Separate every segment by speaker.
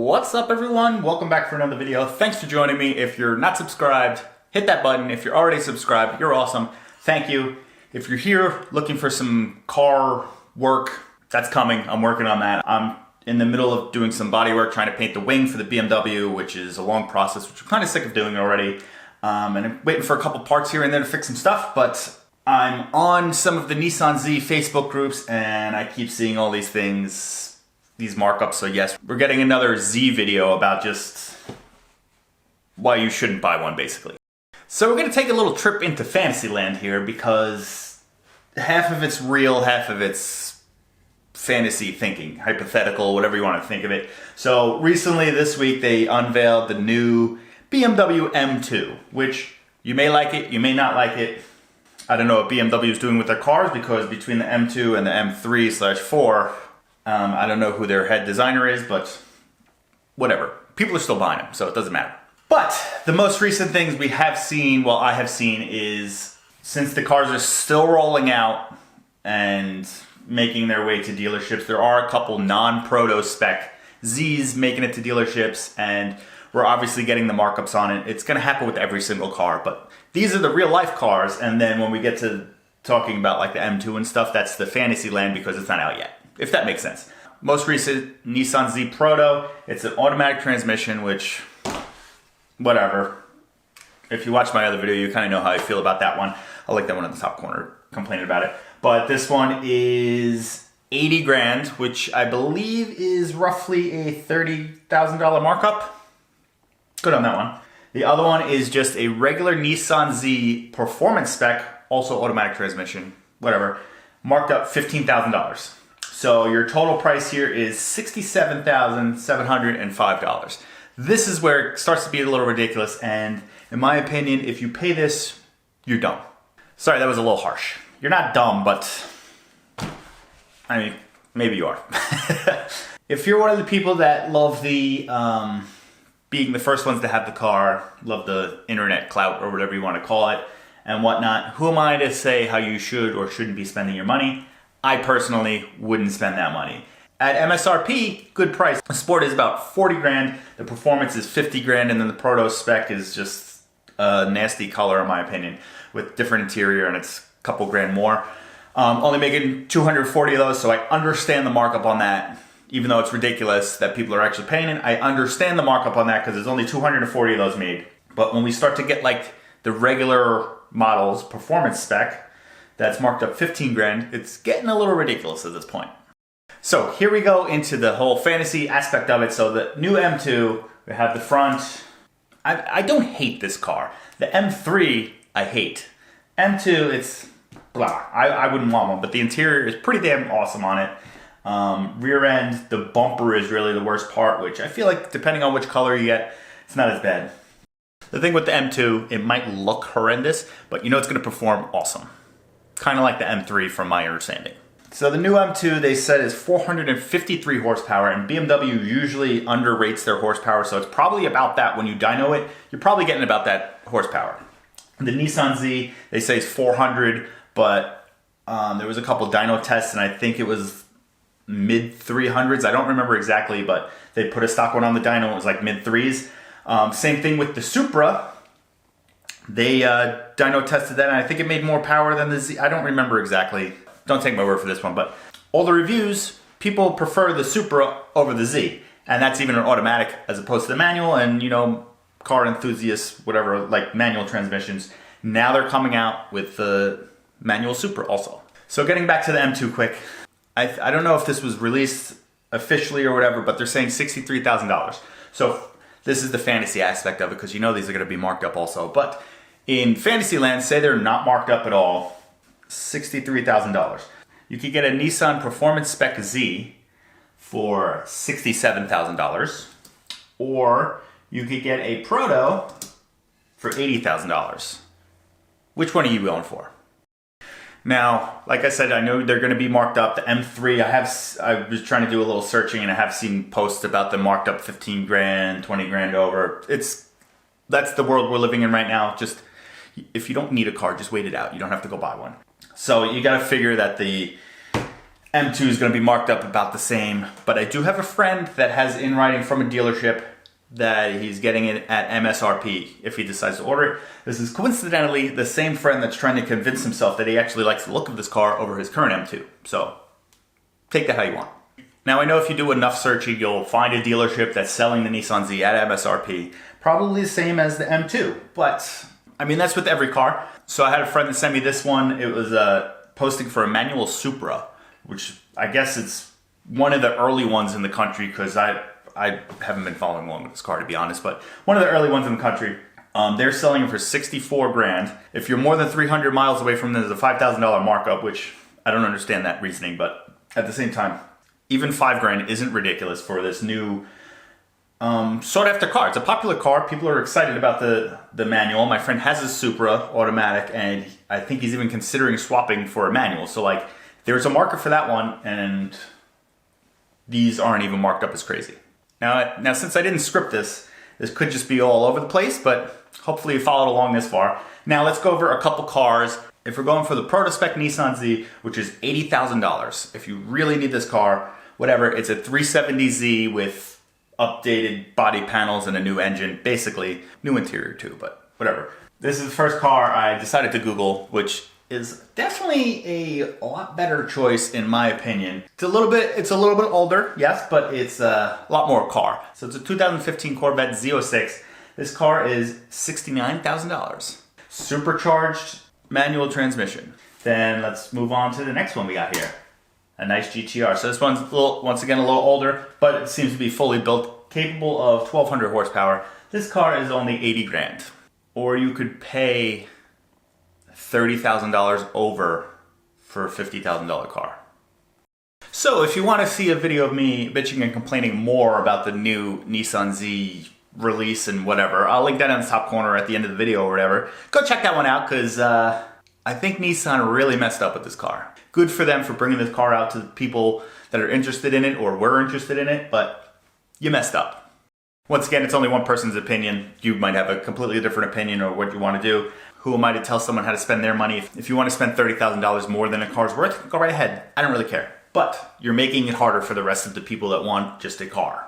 Speaker 1: What's up everyone? Welcome back for another video. Thanks for joining me. If you're not subscribed, hit that button. If you're already subscribed, you're awesome. Thank you. If you're here looking for some car work, that's coming. I'm working on that. I'm in the middle of doing some body work, trying to paint the wing for the BMW, which is a long process, which I'm kind of sick of doing already. And I'm waiting for a couple parts here and there to fix some stuff, but I'm on some of the Nissan Z Facebook groups and I keep seeing all these things, these markups. So yes, we're getting another Z video about just why you shouldn't buy one, basically. So we're gonna take a little trip into Fantasyland here because half of it's real, half of it's fantasy thinking, hypothetical, whatever you want to think of it. So recently this week they unveiled the new BMW M2, which you may like it, you may not like it. I don't know what BMW is doing with their cars because between the M2 and the M3/4, I don't know who their head designer is, but whatever. People are still buying them, so it doesn't matter. But the most recent things we have seen, well, I have seen, is since the cars are still rolling out and making their way to dealerships, there are a couple non-proto spec Zs making it to dealerships, and we're obviously getting the markups on it. It's gonna happen with every single car, but these are the real life cars, and then when we get to talking about like the M2 and stuff, that's the Fantasyland because it's not out yet, if that makes sense. Most recent Nissan Z Proto, it's an automatic transmission, which, whatever. If you watch my other video, you kind of know how I feel about that one. I'll link that one in the top corner, complaining about it. But this one is 80 grand, which I believe is roughly a $30,000 markup. Good on that one. The other one is just a regular Nissan Z performance spec, also automatic transmission, whatever, marked up $15,000. So your total price here is $67,705. This is where it starts to be a little ridiculous, and in my opinion, if you pay this, you're dumb. Sorry, that was a little harsh. You're not dumb, but I mean, maybe you are. If you're one of the people that love the being the first ones to have the car, love the internet clout or whatever you want to call it and whatnot, who am I to say how you should or shouldn't be spending your money? I personally wouldn't spend that money. At MSRP, good price. The Sport is about 40 grand, the Performance is 50 grand, and then the Proto spec is just a nasty color in my opinion, with different interior, and it's a couple grand more. Only making 240 of those, so I understand the markup on that. Even though it's ridiculous that people are actually paying it, I understand the markup on that because there's only 240 of those made. But when we start to get like the regular models, performance spec, that's marked up 15 grand, it's getting a little ridiculous at this point. So here we go into the whole fantasy aspect of it. So the new M2, we have the front. I don't hate this car. The M3, I hate. M2, it's blah. I wouldn't want one, but the interior is pretty damn awesome on it. Rear end, the bumper is really the worst part, which I feel like depending on which color you get, it's not as bad. The thing with the M2, it might look horrendous, but you know it's going to perform awesome. Kind of like the M3 from my understanding. So the new M2 they said is 453 horsepower, and BMW usually underrates their horsepower, so it's probably about that. When you dyno it, you're probably getting about that horsepower. The Nissan Z, they say is 400, but there was a couple dyno tests, and I think it was mid 300s. I don't remember exactly, but they put a stock one on the dyno. It was like mid 3s. Same thing with the Supra. They dyno tested that, and I think it made more power than the Z. I don't remember exactly. Don't take my word for this one, but all the reviews, people prefer the Supra over the Z, and that's even an automatic as opposed to the manual. And you know, car enthusiasts, whatever, like manual transmissions, now they're coming out with the manual Supra also. So getting back to the M2 quick. I don't know if this was released officially or whatever, but they're saying $63,000. So this is the fantasy aspect of it, because you know these are going to be marked up also. But in Fantasyland, say they're not marked up at all, $63,000. You could get a Nissan Performance Spec Z for $67,000, or you could get a Proto for $80,000. Which one are you going for? Now, like I said, I know they're going to be marked up. The M3, I was trying to do a little searching, and I have seen posts about them marked up 15 grand, 20 grand over. That's the world we're living in right now. Just, if you don't need a car, just wait it out. You don't have to go buy one. So you got to figure that the M2 is going to be marked up about the same, but I do have a friend that has in writing from a dealership that he's getting it at MSRP if he decides to order it. This is coincidentally the same friend that's trying to convince himself that he actually likes the look of this car over his current M2. So take that how you want. Now I know if you do enough searching, you'll find a dealership that's selling the Nissan Z at MSRP. Probably the same as the M2, but I mean, that's with every car. So I had a friend that sent me this one. It was posting for a manual Supra, which I guess it's one of the early ones in the country, because I haven't been following along with this car, to be honest, but one of the early ones in the country. They're selling it for 64 grand. If you're more than 300 miles away from them, there's a $5,000 markup, which I don't understand that reasoning, but at the same time, even 5 grand isn't ridiculous for this new sought after car. It's a popular car. People are excited about the manual. My friend has a Supra automatic, and I think he's even considering swapping for a manual. So like, there's a market for that one, and these aren't even marked up as crazy. Now since I didn't script this could just be all over the place, but hopefully you followed along this far. Now let's go over a couple cars. If we're going for the proto-spec Nissan Z, which is $80,000, if you really need this car, whatever, it's a 370Z with updated body panels and a new engine, basically new interior too, but whatever. This is the first car I decided to Google, which is definitely a lot better choice in my opinion. It's a little bit older, yes, but it's a lot more car. So it's a 2015 Corvette Z06. This car is $69,000. Supercharged manual transmission. Then let's move on to the next one we got here. A nice GTR. So this one's once again a little older, but it seems to be fully built, capable of 1,200 horsepower. This car is only 80 grand. Or you could pay $30,000 over for a $50,000 car. So if you want to see a video of me bitching and complaining more about the new Nissan Z release and whatever, I'll link that in the top corner at the end of the video or whatever. Go check that one out, because I think Nissan really messed up with this car. Good for them for bringing this car out to the people that are interested in it or were interested in it, but you messed up. Once again, it's only one person's opinion. You might have a completely different opinion or what you want to do. Who am I to tell someone how to spend their money? If you want to spend $30,000 more than a car's worth, go right ahead. I don't really care. But you're making it harder for the rest of the people that want just a car.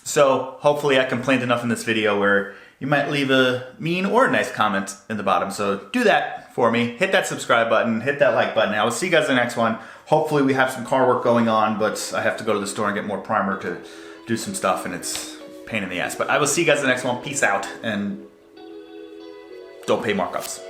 Speaker 1: So hopefully I complained enough in this video where you might leave a mean or a nice comment in the bottom. So do that for me. Hit that subscribe button, hit that like button. I will see you guys in the next one. Hopefully we have some car work going on, but I have to go to the store and get more primer to do some stuff, and it's a pain in the ass. But I will see you guys in the next one. Peace out, and don't pay markups.